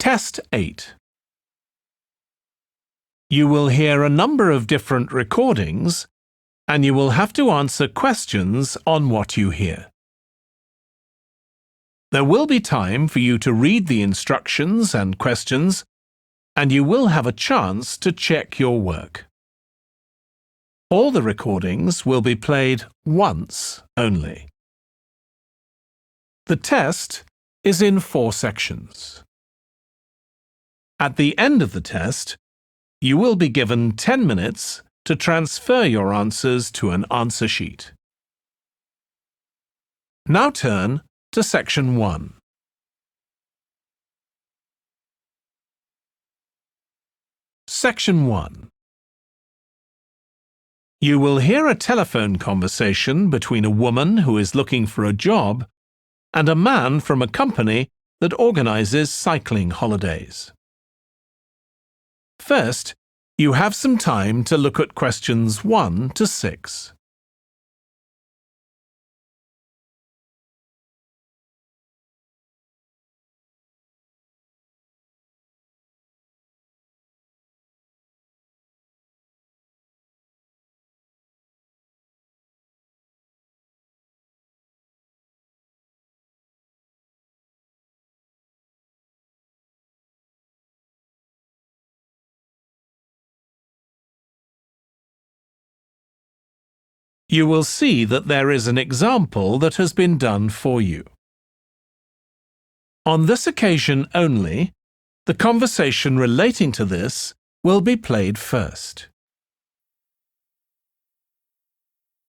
Test 8. You will hear a number of different recordings, and you will have to answer questions on what you hear. There will be time for you to read the instructions and questions, and you will have a chance to check your work. All the recordings will be played once only. The test is in 4 sections. At the end of the test, you will be given 10 minutes to transfer your answers to an answer sheet. Now turn to Section 1. Section 1. You will hear a telephone conversation between a woman who is looking for a job and a man from a company that organizes cycling holidays. First, you have some time to look at questions 1 to 6. You will see that there is an example that has been done for you. On this occasion only, the conversation relating to this will be played first.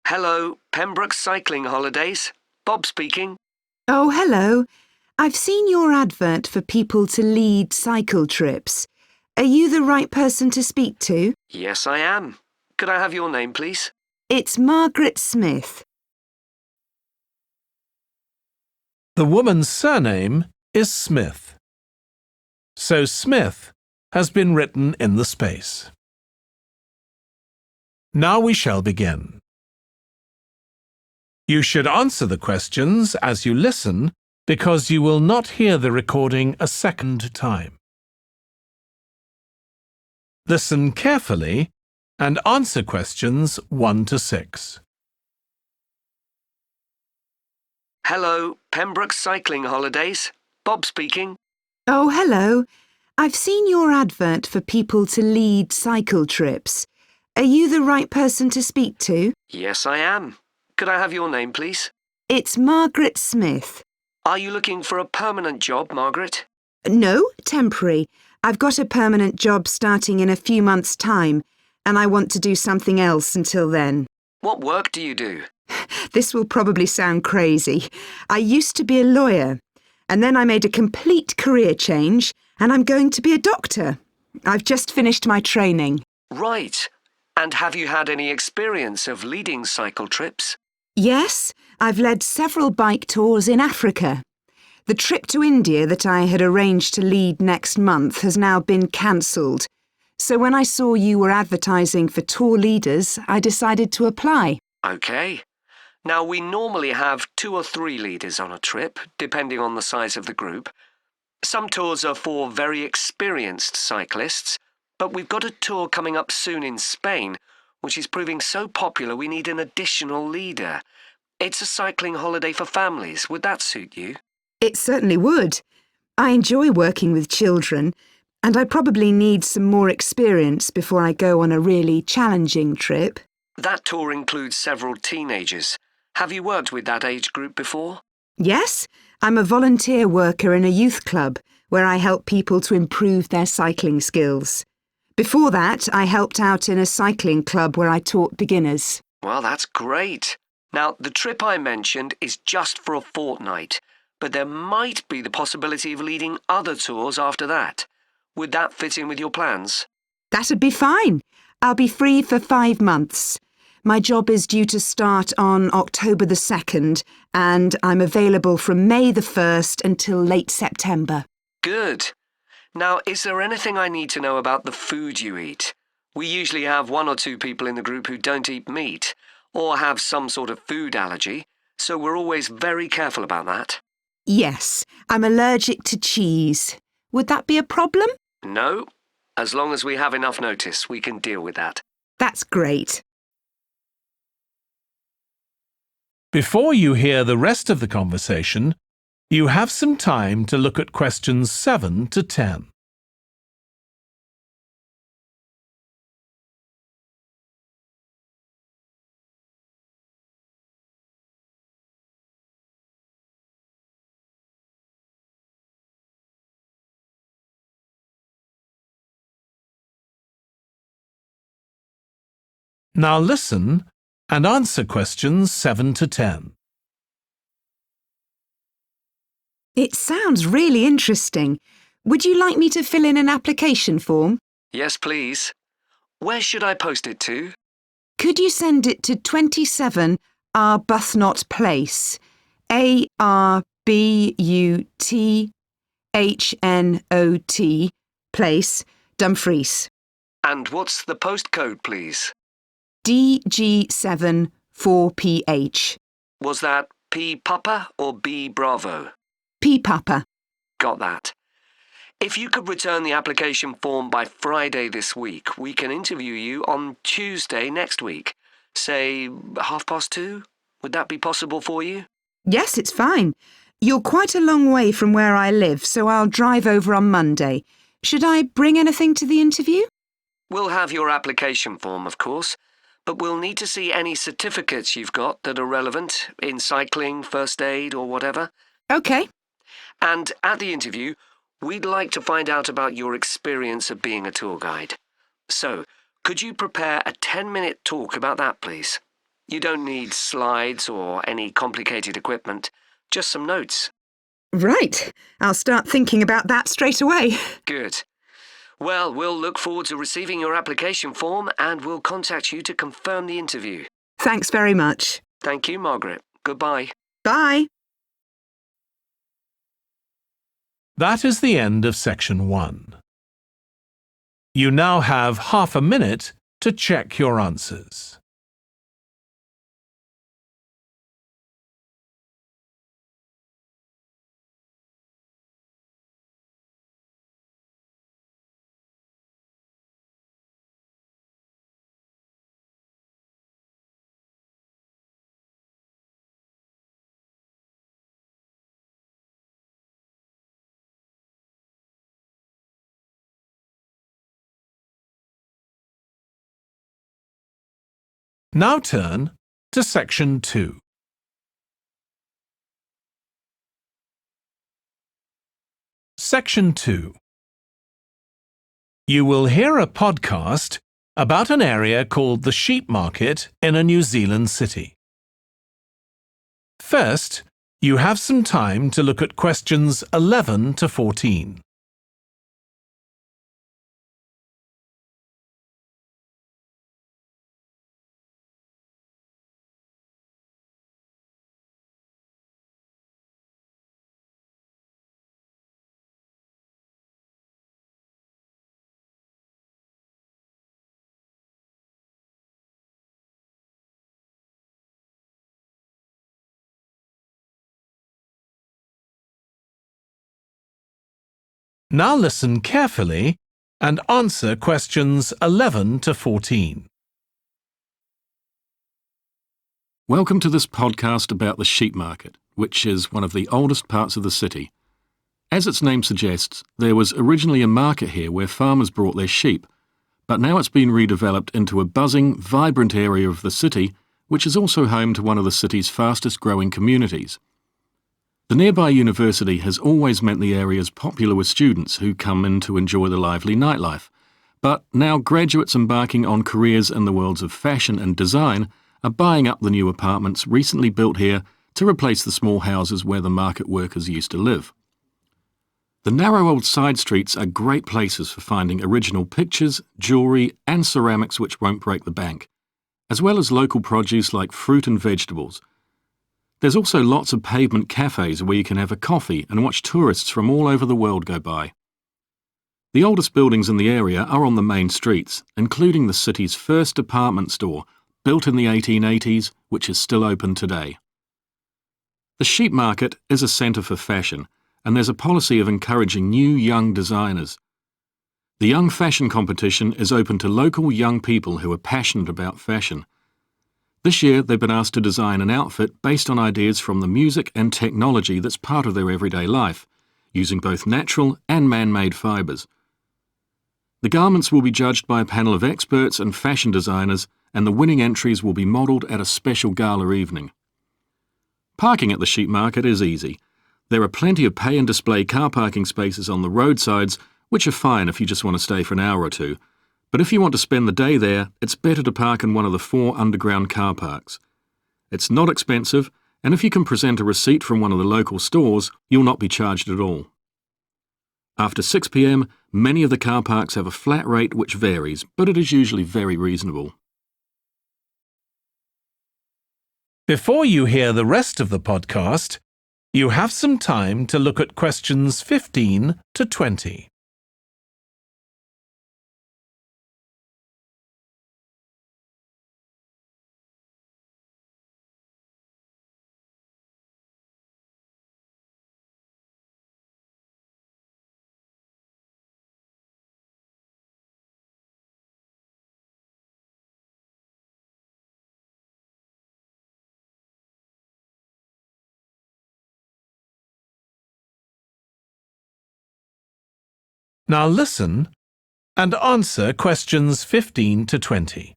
Hello, Pembroke Cycling Holidays. Bob speaking. Oh, hello. I've seen your advert for people to lead cycle trips. Are you the right person to speak to? Yes, I am. Could I have your name, please? It's Margaret Smith. The woman's surname is Smith. So Smith has been written in the space. Now we shall begin. You should answer the questions as you listen because you will not hear the recording a second time. Listen carefully and answer questions 1 to 6. Hello, Pembroke Cycling Holidays. Bob speaking. Oh, hello. I've seen your advert for people to lead cycle trips. Are you the right person to speak to? Yes, I am. Could I have your name, please? It's Margaret Smith. Are you looking for a permanent job, Margaret? No, temporary. I've got a permanent job starting in a few months' time, and I want to do something else until then. What work do you do? This will probably sound crazy. I used to be a lawyer, and then I made a complete career change, and I'm going to be a doctor. I've just finished my training. Right. And have you had any experience of leading cycle trips? Yes, I've led several bike tours in Africa. The trip to India that I had arranged to lead next month has now been cancelled. So when I saw you were advertising for tour leaders, I decided to apply. OK. Now, we normally have 2 or 3 leaders on a trip, depending on the size of the group. Some tours are for very experienced cyclists, but we've got a tour coming up soon in Spain, which is proving so popular we need an additional leader. It's a cycling holiday for families. Would that suit you? It certainly would. I enjoy working with children, and I probably need some more experience before I go on a really challenging trip. That tour includes several teenagers. Have you worked with that age group before? Yes, I'm a volunteer worker in a youth club where I help people to improve their cycling skills. Before that, I helped out in a cycling club where I taught beginners. Well, that's great. Now, the trip I mentioned is just for a fortnight, but there might be the possibility of leading other tours after that. Would that fit in with your plans? That'd be fine. I'll be free for 5 months. My job is due to start on October the 2nd, and I'm available from May the 1st until late September. Good. Now, is there anything I need to know about the food you eat? We usually have 1 or 2 people in the group who don't eat meat or have some sort of food allergy, so we're always very careful about that. Yes, I'm allergic to cheese. Would that be a problem? No, as long as we have enough notice, we can deal with that. That's great. Before you hear the rest of the conversation, you have some time to look at questions 7 to 10. Now listen and answer questions 7 to 10. It sounds really interesting. Would you like me to fill in an application form? Yes, please. Where should I post it to? Could you send it to 27 Arbuthnot Place, Arbuthnot Place, Dumfries, And what's the postcode, please? DG7 4PH. Was that P Papa or B Bravo? P Papa. Got that. If you could return the application form by Friday this week, we can interview you on Tuesday next week. Say 2:30? Would that be possible for you? Yes, it's fine. You're quite a long way from where I live, so I'll drive over on Monday. Should I bring anything to the interview? We'll have your application form, of course, but we'll need to see any certificates you've got that are relevant in cycling, first aid, or whatever. OK. And at the interview, we'd like to find out about your experience of being a tour guide. So, could you prepare a 10-minute talk about that, please? You don't need slides or any complicated equipment, just some notes. Right. I'll start thinking about that straight away. Good. Well, we'll look forward to receiving your application form and we'll contact you to confirm the interview. Thanks very much. Thank you, Margaret. Goodbye. Bye. That is the end of section 1. You now have half a minute to check your answers. Now turn to section 2. Section 2. You will hear a podcast about an area called the Sheep Market in a New Zealand city. First, you have some time to look at questions 11 to 14. Now listen carefully and answer questions 11 to 14. Welcome to this podcast about the sheep market, which is one of the oldest parts of the city. As its name suggests, there was originally a market here where farmers brought their sheep, but now it's been redeveloped into a buzzing, vibrant area of the city, which is also home to one of the city's fastest growing communities. The nearby university has always meant the area's popular with students who come in to enjoy the lively nightlife, but now graduates embarking on careers in the worlds of fashion and design are buying up the new apartments recently built here to replace the small houses where the market workers used to live. The narrow old side streets are great places for finding original pictures, jewellery and ceramics which won't break the bank, as well as local produce like fruit and vegetables. There's also lots of pavement cafes where you can have a coffee and watch tourists from all over the world go by. The oldest buildings in the area are on the main streets, including the city's first department store, built in the 1880s, which is still open today. The sheep market is a centre for fashion, and there's a policy of encouraging new young designers. The Young Fashion Competition is open to local young people who are passionate about fashion. This year, they've been asked to design an outfit based on ideas from the music and technology that's part of their everyday life, using both natural and man-made fibres. The garments will be judged by a panel of experts and fashion designers, and the winning entries will be modelled at a special gala evening. Parking at the sheep market is easy. There are plenty of pay and display car parking spaces on the roadsides, which are fine if you just want to stay for an hour or two. But if you want to spend the day there, it's better to park in one of the 4 underground car parks. It's not expensive, and if you can present a receipt from one of the local stores, you'll not be charged at all. After 6 p.m, many of the car parks have a flat rate which varies, but it is usually very reasonable. Before you hear the rest of the podcast, you have some time to look at questions 15 to 20. Now listen and answer questions 15 to 20.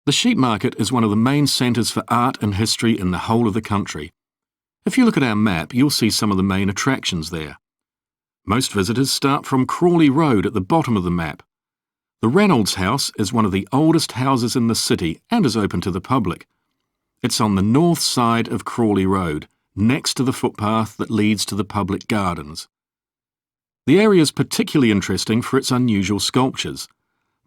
The sheep market is one of the main centres for art and history in the whole of the country. If you look at our map, you'll see some of the main attractions there. Most visitors start from Crawley Road at the bottom of the map. The Reynolds House is one of the oldest houses in the city and is open to the public. It's on the north side of Crawley Road, next to the footpath that leads to the public gardens. The area is particularly interesting for its unusual sculptures.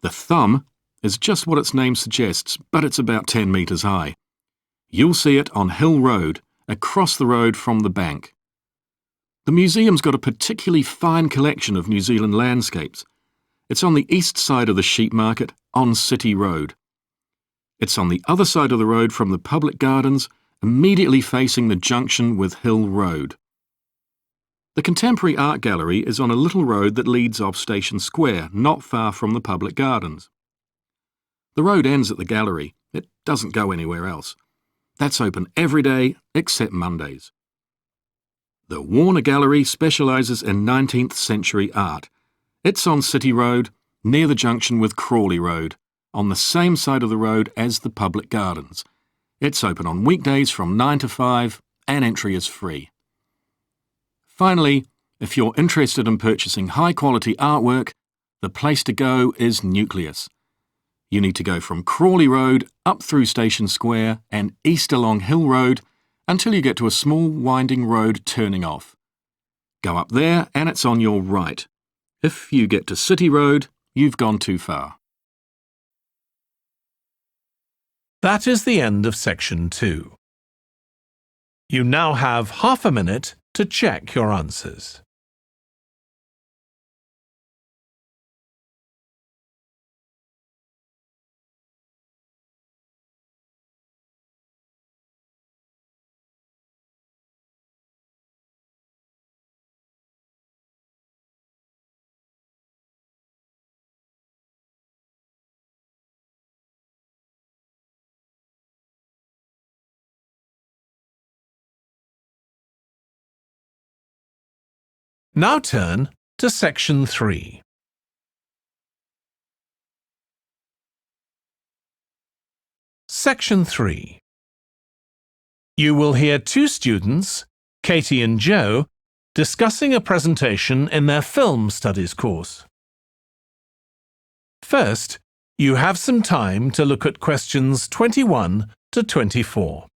The thumb is just what its name suggests, but it's about 10 metres high. You'll see it on Hill Road, across the road from the bank. The museum's got a particularly fine collection of New Zealand landscapes. It's on the east side of the sheep market, on City Road. It's on the other side of the road from the public gardens, immediately facing the junction with Hill Road. The Contemporary Art Gallery is on a little road that leads off Station Square, not far from the public gardens. The road ends at the gallery. It doesn't go anywhere else. That's open every day except Mondays. The Warner Gallery specialises in 19th century art. It's on City Road, near the junction with Crawley Road, on the same side of the road as the public gardens. It's open on weekdays from 9 to 5 and entry is free. Finally, if you're interested in purchasing high-quality artwork, the place to go is Nucleus. You need to go from Crawley Road up through Station Square and east along Hill Road until you get to a small winding road turning off. Go up there and it's on your right. If you get to City Road, you've gone too far. That is the end of section 2. You now have half a minute to check your answers. Now turn to section 3. Section 3. You will hear 2 students, Katie and Joe, discussing a presentation in their film studies course. First, you have some time to look at questions 21 to 24.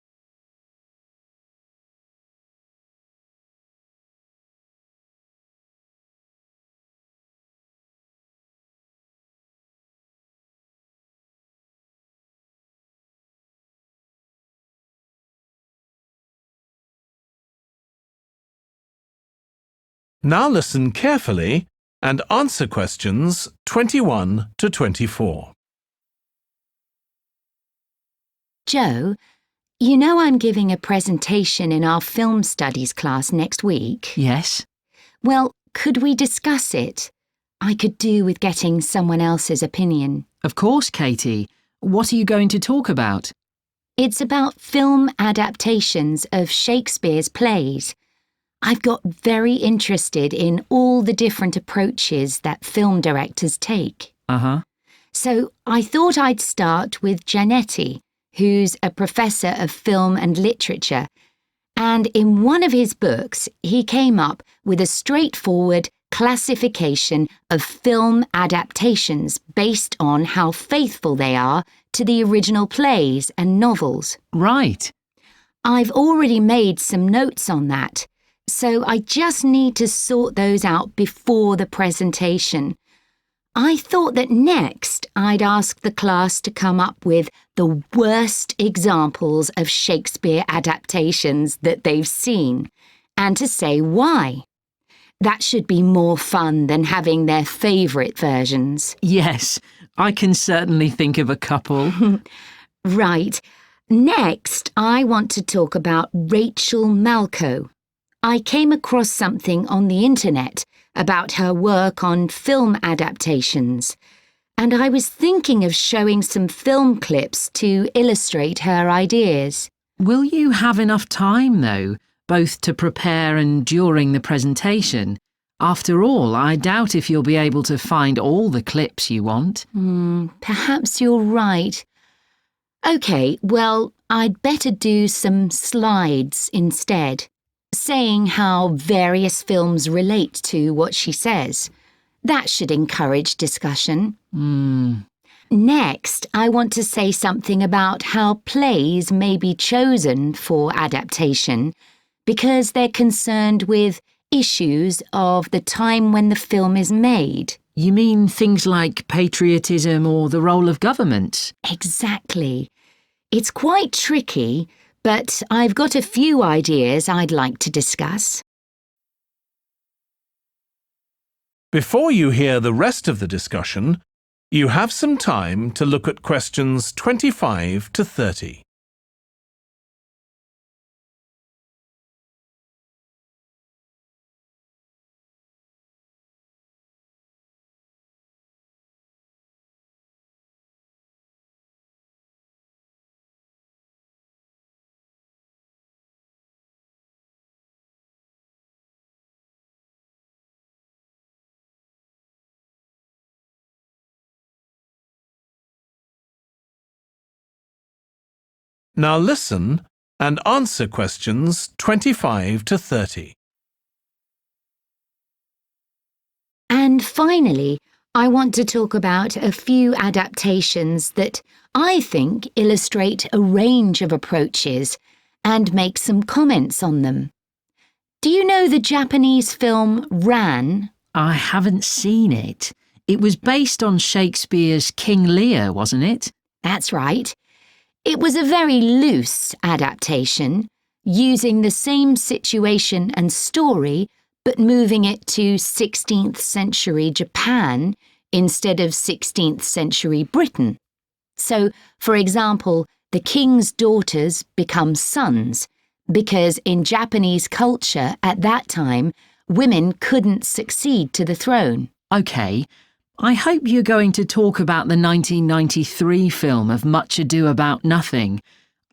Now listen carefully and answer questions 21 to 24. Joe, You know I'm giving a presentation in our film studies class next week? Yes. Well, could we discuss it? I could do with getting someone else's opinion. Of course, Katie. What are you going to talk about? It's about film adaptations of Shakespeare's plays. I've got very interested in all the different approaches that film directors take. Uh-huh. So I thought I'd start with Giannetti, who's a professor of film and literature, and in one of his books he came up with a straightforward classification of film adaptations based on how faithful they are to the original plays and novels. Right. I've already made some notes on that, so I just need to sort those out before the presentation. I thought that next I'd ask the class to come up with the worst examples of Shakespeare adaptations that they've seen, and to say why. That should be more fun than having their favourite versions. Yes, I can certainly think of a couple. Right. Next, I want to talk about Rachel Malco. I came across something on the internet about her work on film adaptations, and I was thinking of showing some film clips to illustrate her ideas. Will you have enough time, though, both to prepare and during the presentation? After all, I doubt if you'll be able to find all the clips you want. Perhaps you're right. OK, well, I'd better do some slides instead, saying how various films relate to what she says. That should encourage discussion. Next, I want to say something about how plays may be chosen for adaptation because they're concerned with issues of the time when the film is made. You mean things like patriotism or the role of government? Exactly. It's quite tricky, but I've got a few ideas I'd like to discuss. Before you hear the rest of the discussion, you have some time to look at questions 25 to 30. Now listen and answer questions 25 to 30. And finally, I want to talk about a few adaptations that I think illustrate a range of approaches and make some comments on them. Do you know the Japanese film Ran? I haven't seen it. It was based on Shakespeare's King Lear, wasn't it? That's right. It was a very loose adaptation, using the same situation and story, but moving it to 16th century Japan instead of 16th century Britain. So, for example, the king's daughters become sons, because in Japanese culture at that time, women couldn't succeed to the throne. OK. I hope you're going to talk about the 1993 film of Much Ado About Nothing.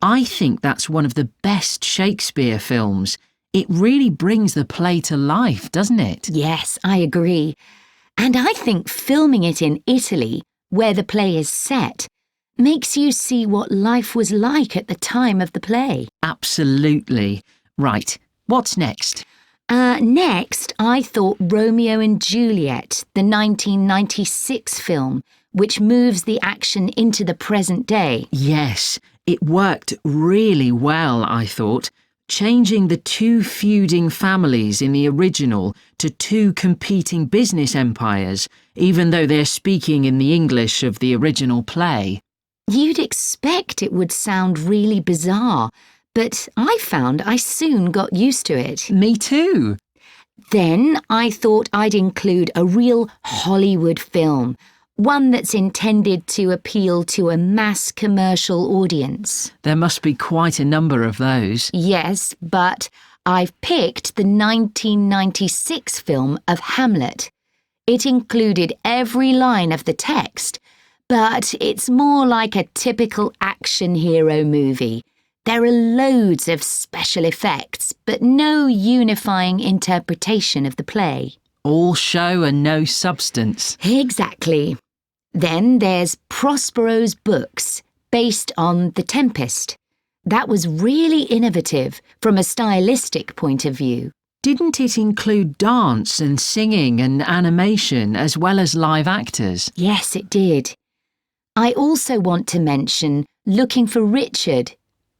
I think that's one of the best Shakespeare films. It really brings the play to life, doesn't it? Yes, I agree. And I think filming it in Italy, where the play is set, makes you see what life was like at the time of the play. Absolutely. Right, what's next? Next, I thought Romeo and Juliet, the 1996 film, which moves the action into the present day. Yes, it worked really well, I thought, changing the two feuding families in the original to two competing business empires, even though they're speaking in the English of the original play. You'd expect it would sound really bizarre, but I found I soon got used to it. Me too. Then I thought I'd include a real Hollywood film, One that's intended to appeal to a mass commercial audience. There must be quite a number of those. Yes, but I've picked the 1996 film of Hamlet. It included every line of the text, but it's more like a typical action hero movie. There are loads of special effects, but no unifying interpretation of the play. All show and no substance. Exactly. Then there's Prospero's books, based on The Tempest. That was really innovative from a stylistic point of view. Didn't it include dance and singing and animation as well as live actors? Yes, it did. I also want to mention Looking for Richard.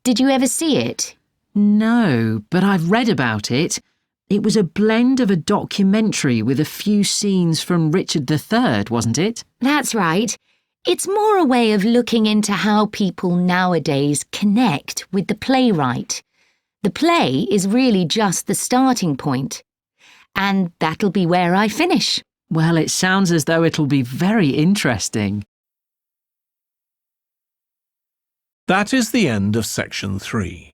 Did you ever see it? No, but I've read about it. It was a blend of a documentary with a few scenes from Richard III, wasn't it? That's right. It's more a way of looking into how people nowadays connect with the playwright. The play is really just the starting point. And that'll be where I finish. Well, it sounds as though it'll be very interesting. That is the end of section 3.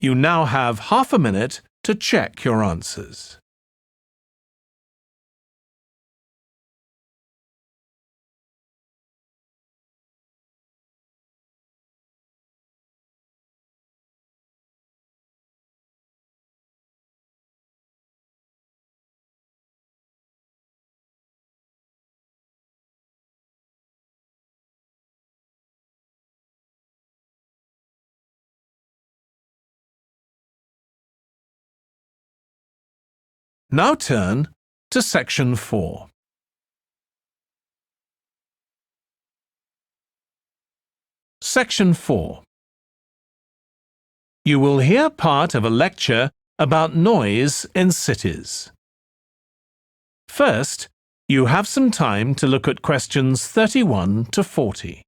You now have half a minute to check your answers. Now turn to section 4. Section 4. You will hear part of a lecture about noise in cities. First, you have some time to look at questions 31 to 40.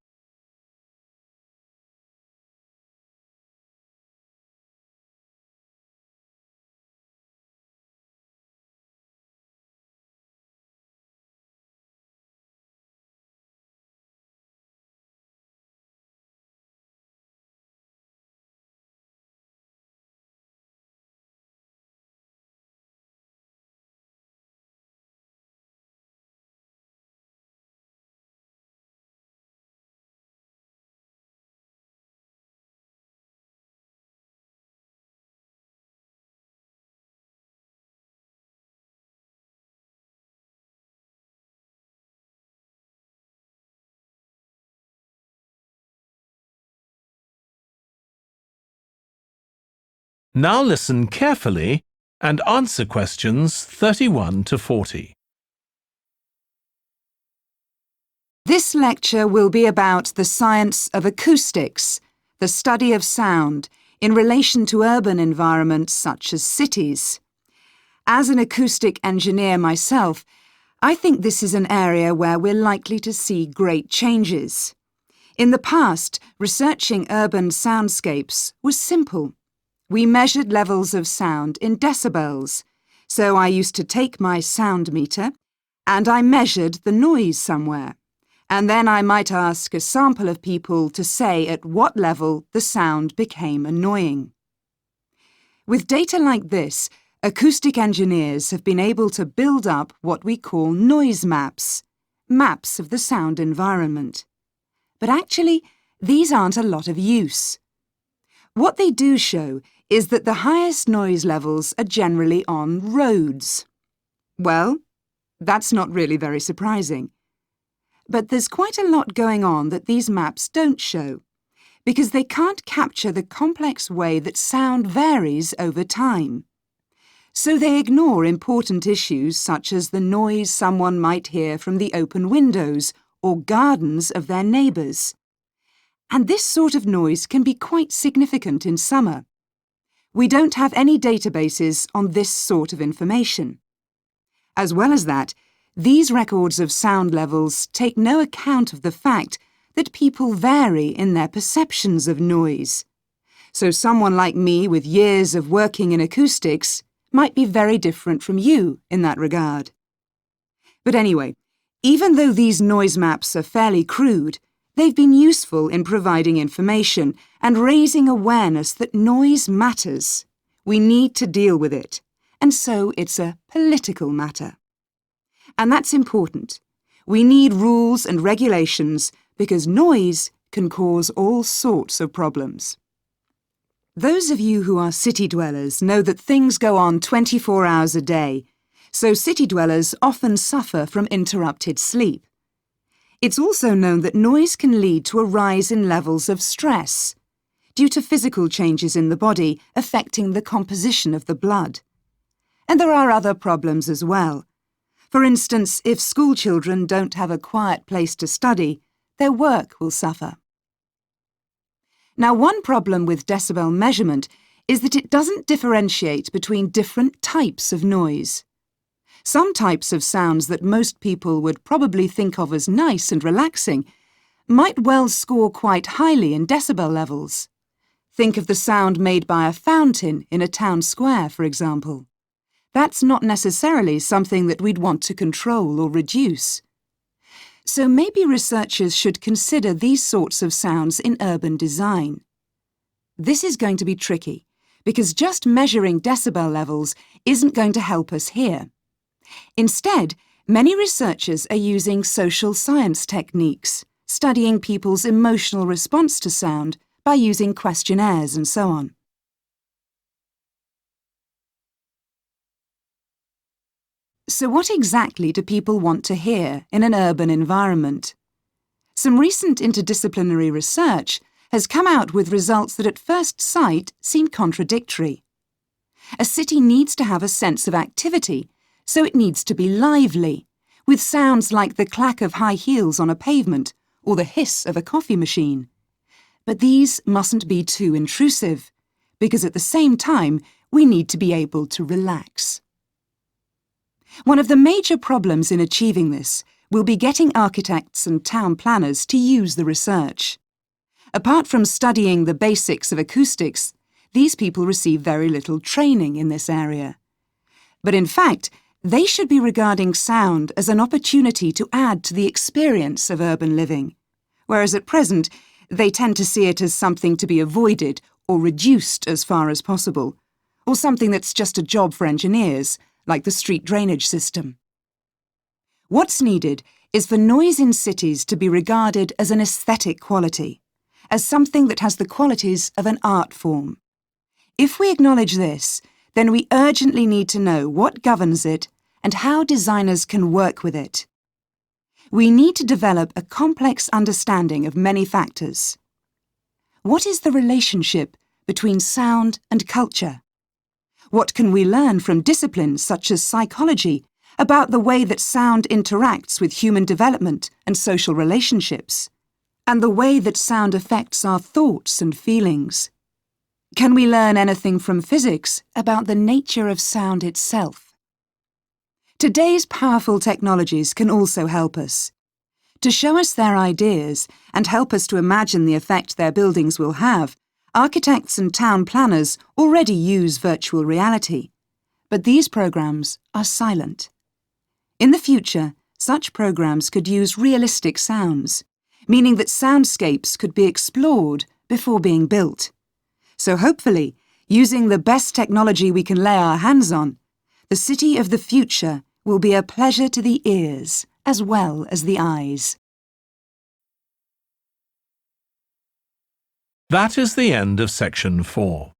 Now listen carefully and answer questions 31 to 40. This lecture will be about the science of acoustics, the study of sound, in relation to urban environments such as cities. As an acoustic engineer myself, I think this is an area where we're likely to see great changes. In the past, researching urban soundscapes was simple. We measured levels of sound in decibels, so I used to take my sound meter and I measured the noise somewhere, and then I might ask a sample of people to say at what level the sound became annoying. With data like this, acoustic engineers have been able to build up what we call noise maps, maps of the sound environment. But actually, these aren't a lot of use. What they do show is that the highest noise levels are generally on roads. Well, that's not really very surprising. But there's quite a lot going on that these maps don't show, because they can't capture the complex way that sound varies over time. So they ignore important issues such as the noise someone might hear from the open windows or gardens of their neighbours. And this sort of noise can be quite significant in summer. We don't have any databases on this sort of information. As well as that, these records of sound levels take no account of the fact that people vary in their perceptions of noise. So someone like me with years of working in acoustics might be very different from you in that regard. But anyway, Even though these noise maps are fairly crude, they've been useful in providing information and raising awareness that noise matters. We need to deal with it, and so it's a political matter. And that's important. We need rules and regulations because noise can cause all sorts of problems. Those of you who are city dwellers know that things go on 24 hours a day, so city dwellers often suffer from interrupted sleep. It's also known that noise can lead to a rise in levels of stress due to physical changes in the body affecting the composition of the blood. And there are other problems as well. For instance, if school children don't have a quiet place to study, their work will suffer. Now, one problem with decibel measurement is that it doesn't differentiate between different types of noise. Some types of sounds that most people would probably think of as nice and relaxing might well score quite highly in decibel levels. Think of the sound made by a fountain in a town square, for example. That's not necessarily something that we'd want to control or reduce. So maybe researchers should consider these sorts of sounds in urban design. This is going to be tricky, because just measuring decibel levels isn't going to help us here. Instead, many researchers are using social science techniques, studying people's emotional response to sound by using questionnaires and so on. So what exactly do people want to hear in an urban environment? Some recent interdisciplinary research has come out with results that at first sight seem contradictory. A city needs to have a sense of activity, so it needs to be lively, with sounds like the clack of high heels on a pavement or the hiss of a coffee machine. But these mustn't be too intrusive, because at the same time we need to be able to relax. One of the major problems in achieving this will be getting architects and town planners to use the research. Apart from studying the basics of acoustics, these people receive very little training in this area. But in fact, they should be regarding sound as an opportunity to add to the experience of urban living, whereas at present they tend to see it as something to be avoided or reduced as far as possible, or something that's just a job for engineers, like the street drainage system. What's needed is for noise in cities to be regarded as an aesthetic quality, as something that has the qualities of an art form. If we acknowledge this, then we urgently need to know what governs it and how designers can work with it. We need to develop a complex understanding of many factors. What is the relationship between sound and culture? What can we learn from disciplines such as psychology about the way that sound interacts with human development and social relationships, and the way that sound affects our thoughts and feelings? Can we learn anything from physics about the nature of sound itself? Today's powerful technologies can also help us. To show us their ideas and help us to imagine the effect their buildings will have, architects and town planners already use virtual reality, but these programs are silent. In the future, such programs could use realistic sounds, meaning that soundscapes could be explored before being built. So hopefully, using the best technology we can lay our hands on, the city of the future will be a pleasure to the ears as well as the eyes. That is the end of section 4.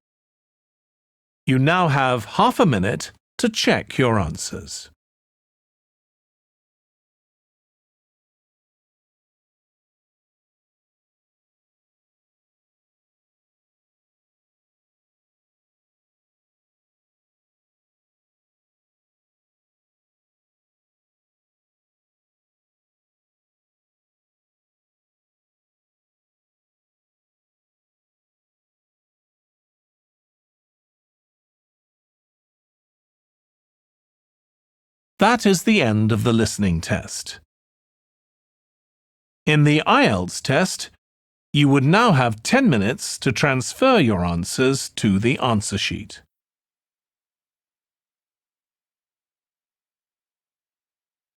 You now have half a minute to check your answers. That is the end of the listening test. In the Ielts test, you would now have 10 minutes to transfer your answers to the answer sheet.